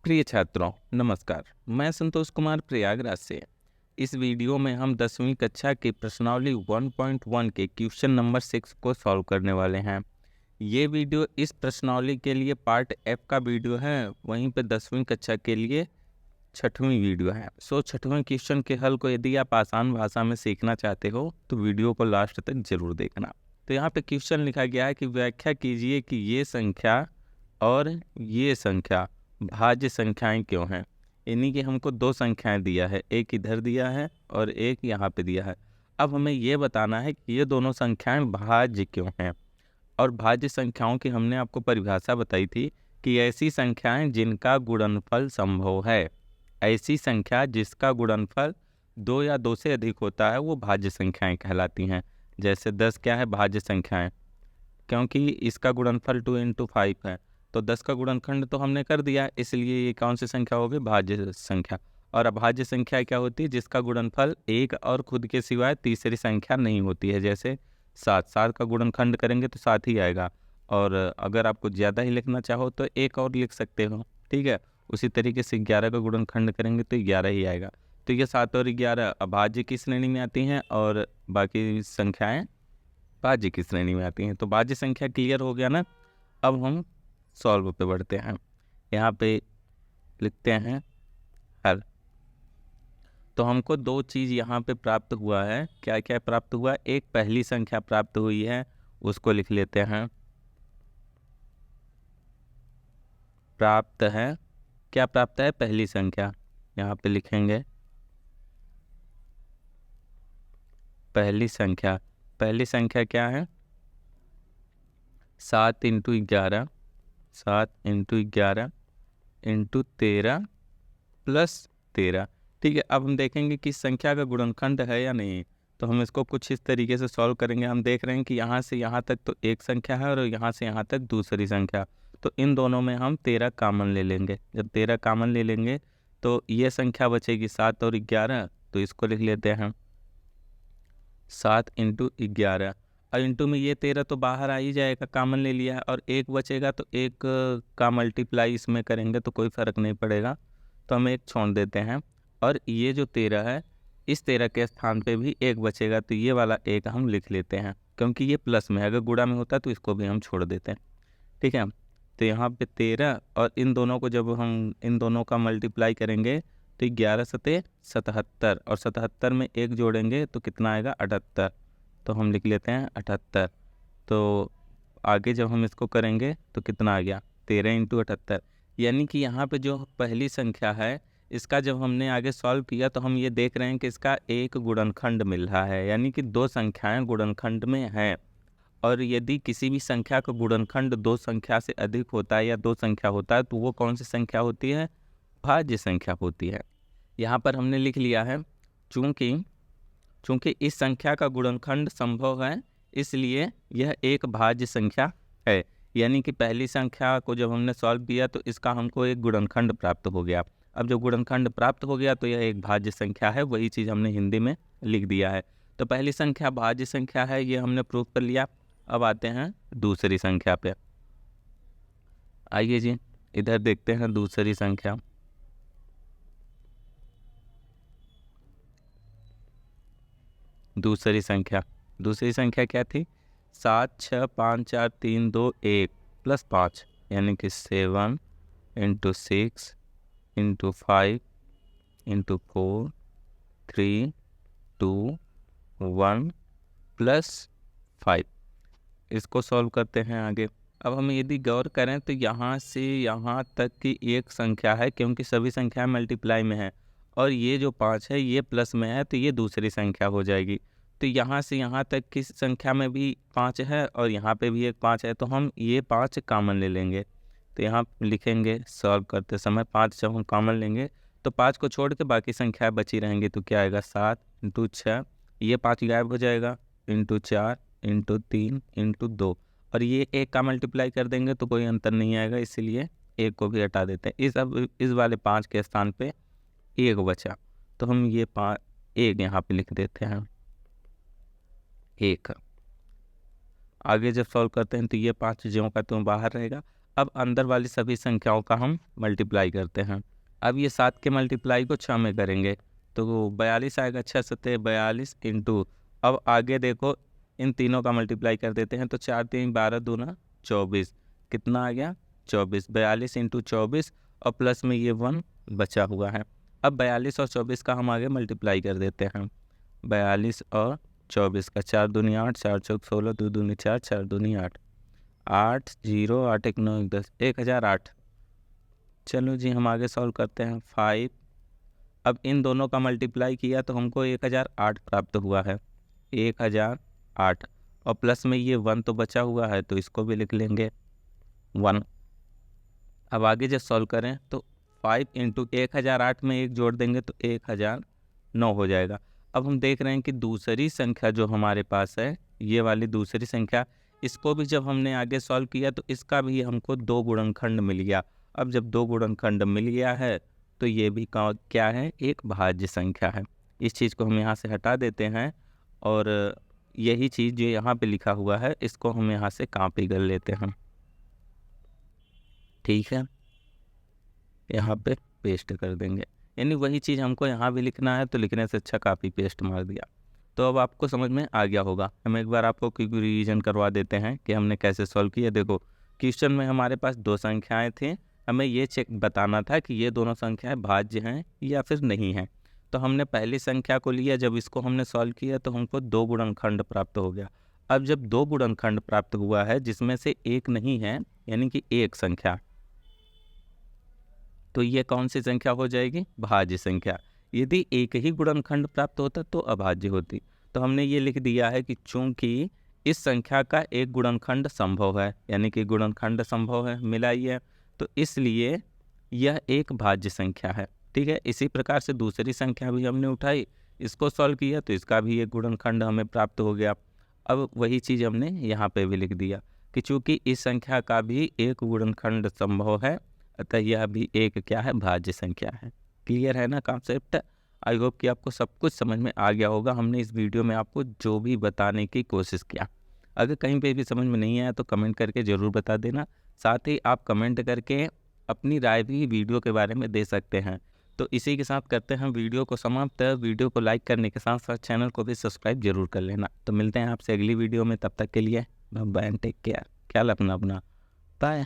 प्रिय छात्रों, नमस्कार। मैं संतोष कुमार प्रयागराज से। इस वीडियो में हम 10वीं कक्षा की प्रश्नावली 1.1 के क्वेश्चन नंबर 6 को सॉल्व करने वाले हैं। ये वीडियो इस प्रश्नावली के लिए पार्ट एफ का वीडियो है, वहीं पे 10वीं कक्षा के लिए 6वीं वीडियो है। 6वें क्वेश्चन के हल को यदि आप आसान भाषा में सीखना चाहते हो तो वीडियो को लास्ट तक जरूर देखना। तो यहाँ पे क्वेश्चन लिखा गया है कि व्याख्या कीजिए कि ये संख्या और ये संख्या भाज्य संख्याएं क्यों हैं। यानी कि हमको दो संख्याएं दिया है, एक इधर दिया है और एक यहाँ पे दिया है। अब हमें ये बताना है कि ये दोनों संख्याएं भाज्य क्यों हैं। और भाज्य संख्याओं की हमने आपको परिभाषा बताई थी कि ऐसी संख्याएं जिनका गुणनफल संभव है। ऐसी संख्या जिसका गुणनफल 2 या 2 से अधिक होता है वो भाज्य संख्याएं कहलाती हैं। जैसे 10 क्या है, भाज्य संख्याएं, क्योंकि इसका गुणनफल 2 × 5 है। तो 10 का गुणनखंड तो हमने कर दिया, इसलिए ये कौन सी संख्या होगी, भाज्य संख्या। और अभाज्य संख्या क्या होती है, जिसका गुणनफल एक और खुद के सिवाय तीसरी संख्या नहीं होती है। जैसे 7 का गुणनखंड करेंगे तो 7 ही आएगा, और अगर आपको ज़्यादा ही लिखना चाहो तो एक और लिख सकते हो, ठीक है। उसी तरीके से 11 का गुणनखंड करेंगे तो 11 ही आएगा। तो ये 7 और 11 अभाज्य की श्रेणी में आती हैं और बाकी संख्याएँ भाज्य की श्रेणी में आती हैं। तो भाज्य संख्या क्लियर हो गया ना। अब हम सॉल्व पे बढ़ते हैं। यहाँ पे लिखते हैं हल। तो हमको दो चीज़ यहाँ पे प्राप्त हुआ है। क्या क्या प्राप्त हुआ, एक पहली संख्या प्राप्त हुई है, उसको लिख लेते हैं। प्राप्त है, क्या प्राप्त है, पहली संख्या। यहाँ पे लिखेंगे पहली संख्या। पहली संख्या क्या है, 7 × 11, 7 × 11 × 13 + 13, ठीक है। अब हम देखेंगे कि इस संख्या का गुणनखंड है या नहीं। तो हम इसको कुछ इस तरीके से सॉल्व करेंगे। हम देख रहे हैं कि यहाँ से यहाँ तक तो एक संख्या है और यहाँ से यहाँ तक दूसरी संख्या। तो इन दोनों में हम 13 कामन ले लेंगे। जब 13 कामन ले लेंगे तो ये संख्या बचेगी 7 और 11। तो इसको लिख लेते हैं 7 × 11। और इंटू में ये 13 तो बाहर आ ही जाएगा, कामन ले लिया है, और एक बचेगा तो एक का मल्टीप्लाई इसमें करेंगे तो कोई फ़र्क नहीं पड़ेगा, तो हम एक छोड़ देते हैं। और ये जो 13 है, इस 13 के स्थान पे भी एक बचेगा, तो ये वाला एक हम लिख लेते हैं, क्योंकि ये प्लस में है। अगर गुणा में होता तो इसको भी हम छोड़ देते हैं, ठीक है। तो यहाँ पे 13 और इन दोनों को जब हम इन दोनों का मल्टीप्लाई करेंगे तो 11 सते 77, और 77 में एक जोड़ेंगे तो कितना आएगा, 78। तो हम लिख लेते हैं 78। तो आगे जब हम इसको करेंगे तो कितना आ गया, 13 × 78। यानी कि यहाँ पे जो पहली संख्या है, इसका जब हमने आगे सॉल्व किया तो हम ये देख रहे हैं कि इसका एक गुणनखंड मिल रहा है, यानी कि दो संख्याएं गुणनखंड में हैं। और यदि किसी भी संख्या का गुणनखंड दो संख्या से अधिक होता है या दो संख्या होता है तो वो कौन सी संख्या होती है, भाज्य संख्या होती है। यहाँ पर हमने लिख लिया है चूँकि इस संख्या का गुणनखंड संभव है, इसलिए यह एक भाज्य संख्या है। यानी कि पहली संख्या को जब हमने सॉल्व किया तो इसका हमको एक गुणनखंड प्राप्त हो गया। अब जब गुणनखंड प्राप्त हो गया तो यह एक भाज्य संख्या है, वही चीज़ हमने हिंदी में लिख दिया है। तो पहली संख्या भाज्य संख्या है, ये हमने प्रूव कर लिया। अब आते हैं दूसरी संख्या पे। आइए जी, इधर देखते हैं दूसरी संख्या। दूसरी संख्या क्या थी, 7 6 5 4 3 2 1 + 5, यानी कि 7 × 6 × 5 × 4 3 2 1 + 5। इसको सॉल्व करते हैं आगे। अब हम यदि गौर करें तो यहाँ से यहाँ तक की एक संख्या है, क्योंकि सभी संख्या मल्टीप्लाई में है, और ये जो 5 है ये प्लस में है, तो ये दूसरी संख्या हो जाएगी। तो यहाँ से यहाँ तक की संख्या में भी 5 है और यहाँ पे भी एक 5 है, तो हम ये 5 कामन ले लेंगे। तो यहाँ लिखेंगे सॉल्व करते समय 5 जब हम कामन लेंगे तो 5 को छोड़ के बाकी संख्या बची रहेंगी, तो क्या आएगा, 7 × 6, ये 5 गायब हो जाएगा, × 4 × 3 × 2, और ये एक का मल्टीप्लाई कर देंगे तो कोई अंतर नहीं आएगा, इसीलिए एक को भी हटा देते हैं। इस वाले 5 के स्थान पे एक बचा, तो हम ये 5 एक यहाँ पे लिख देते हैं, एक। आगे जब सॉल्व करते हैं तो ये 5 ज्यों का त्यों बाहर रहेगा। अब अंदर वाली सभी संख्याओं का हम मल्टीप्लाई करते हैं। अब ये 7 के मल्टीप्लाई को 6 में करेंगे तो 42 आएगा। 6 सत्ते 42 इंटू, अब आगे देखो इन तीनों का मल्टीप्लाई कर देते हैं तो 4 3 12 दूना 24, कितना आ गया 24। 42 इंटू 24 और प्लस में ये 1 बचा हुआ है। अब 42 और 24 का हम आगे मल्टीप्लाई कर देते हैं। 42 और 24 का 4 दूनी 8, 4 चौक 16, 2 दूनी 4, 4 दूनी 8, 8 0 8 1 9 1 10, 1008। चलो जी हम आगे सॉल्व करते हैं। 5, अब इन दोनों का मल्टीप्लाई किया तो हमको 1008 प्राप्त हुआ है। 1008 और प्लस में ये 1 तो बचा हुआ है तो इसको भी लिख लेंगे 1। अब आगे जब सॉल्व करें तो 5 इंटू 1008 में 1 जोड़ देंगे तो 1009 हो जाएगा। अब हम देख रहे हैं कि दूसरी संख्या जो हमारे पास है, ये वाली दूसरी संख्या, इसको भी जब हमने आगे सॉल्व किया तो इसका भी हमको 2 गुणनखंड मिल गया। अब जब 2 गुणनखंड मिल गया है तो ये भी क्या है, एक भाज्य संख्या है। इस चीज़ को हम यहाँ से हटा देते हैं और यही चीज़ जो यहाँ पे लिखा हुआ है इसको हम यहाँ से कॉपी कर लेते हैं। ठीक है, यहाँ पे पेस्ट कर देंगे, यानी वही चीज़ हमको यहाँ भी लिखना है तो लिखने से अच्छा कॉपी पेस्ट मार दिया। तो अब आपको समझ में आ गया होगा। हम एक बार आपको क्विक रिवीजन करवा देते हैं कि हमने कैसे सॉल्व किया। देखो क्वेश्चन में हमारे पास 2 संख्याएं थी, हमें ये चेक बताना था कि ये दोनों संख्याएं भाज्य हैं या फिर नहीं हैं। तो हमने पहली संख्या को लिया, जब इसको हमने सॉल्व किया तो हमको 2 गुणनखंड प्राप्त हो गया। अब जब 2 गुणनखंड प्राप्त हुआ है जिसमें से एक नहीं है, यानी कि एक संख्या, तो ये कौन सी संख्या हो जाएगी, भाज्य संख्या। यदि एक ही गुणनखंड प्राप्त होता तो अभाज्य होती। तो हमने ये लिख दिया है कि चूंकि इस संख्या का एक गुणनखंड संभव है, यानी कि गुणनखंड संभव है, मिला ही है, तो इसलिए यह एक भाज्य संख्या है। ठीक है, इसी प्रकार से दूसरी संख्या भी हमने उठाई, इसको सॉल्व किया तो इसका भी एक गुणनखंड हमें प्राप्त हो गया। अब वही चीज़ हमने यहाँ पे भी लिख दिया कि चूंकि इस संख्या का भी एक गुणनखंड संभव है, अतः यह भी एक क्या है, भाज्य संख्या है। क्लियर है ना कॉन्सेप्ट। आई होप कि आपको सब कुछ समझ में आ गया होगा। हमने इस वीडियो में आपको जो भी बताने की कोशिश किया, अगर कहीं पे भी समझ में नहीं आया तो कमेंट करके ज़रूर बता देना। साथ ही आप कमेंट करके अपनी राय भी वीडियो के बारे में दे सकते हैं। तो इसी के साथ करते हैं वीडियो को समाप्त। वीडियो को लाइक करने के साथ साथ चैनल को भी सब्सक्राइब जरूर कर लेना। तो मिलते हैं आपसे अगली वीडियो में, तब तक के लिए बाय एंड टेक केयर। ख्याल अपना बाय।